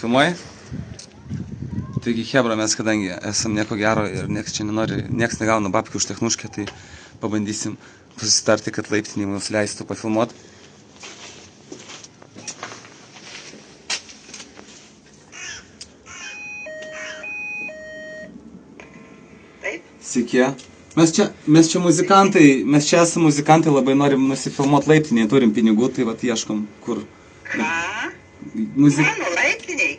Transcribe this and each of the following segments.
Filmuoji? Taigi, hebra, mes kadangi esam nieko gero ir nieks čia nenori, nieks negauna babkių už technuškę, tai pabandysim susitarti, kad laiptinį mums leistų pafilmuot. Taip? Sveiki. Mes čia muzikantai, mes čia esame muzikantai, labai norim nusifilmuot laiptinį, turim pinigų, tai vat ieškom, kur. Ką? Mano laiptiniai?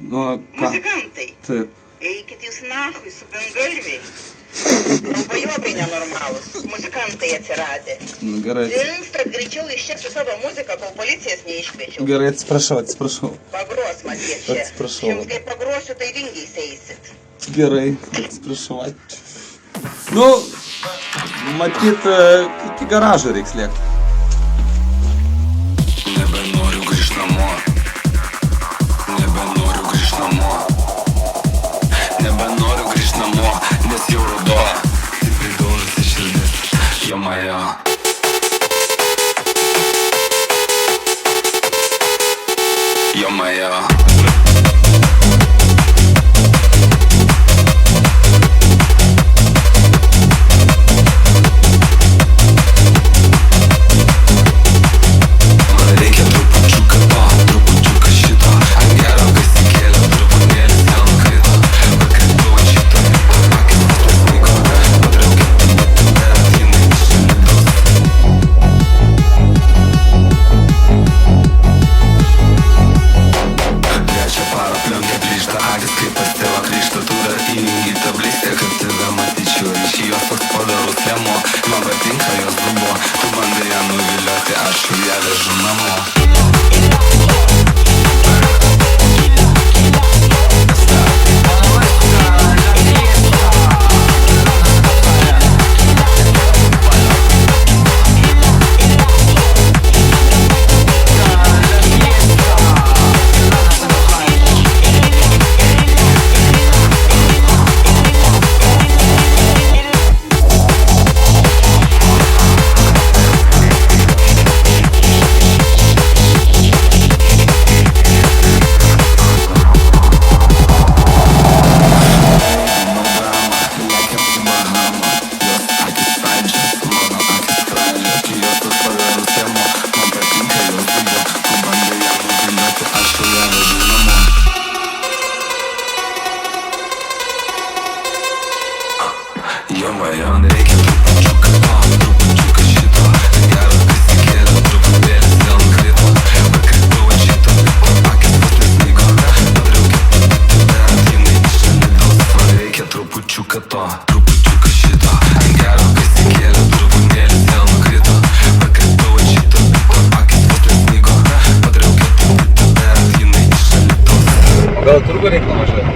Nu, ką? Muzikantai? Taip. Eikit jūs nahui su bengalviai. Bajobai nenormalus, muzikantai atsiradę. Nu, gerai. Dingstat greičiau iš čia su savo muzika, kol policijas neiškviečiau. Gerai, atsiprašau. Pagros matyt čia. Atsiprašau. Jums kai pagrosiu, tai vingiais eisit. Gerai, atsiprašau. Nu, matyt, iki garažo reiks lėkti. Nebenoriu grįžt namo. Nebenoriu grįžt namo. Nebenoriu grįžt namo, nes jau ruduo. Stipriai daužosi širdis, jomajo. Jomajo. Man patinka jos dubo, tu bandai ją nuvilioti, aš ją vežu namo. Jomajo, reikia trupučiuką to, trupučiuką šito. Geras kas įkėlė, truputėlis dėl nukrito. Pakritau ant šito lipo, akis pas nesnygo. Padariau kaip bet jinai iš čia lidaus. Man reikia trupučiuką to, trupučiuką šito. Geras kas įkėlė, truputėlis dėl nukrito. Pakritau ant šito lipo, akis pas nesnygo. Padariau kaip bet jinai iš čia lidaus. O gal turgu reikia nuvažiuoti?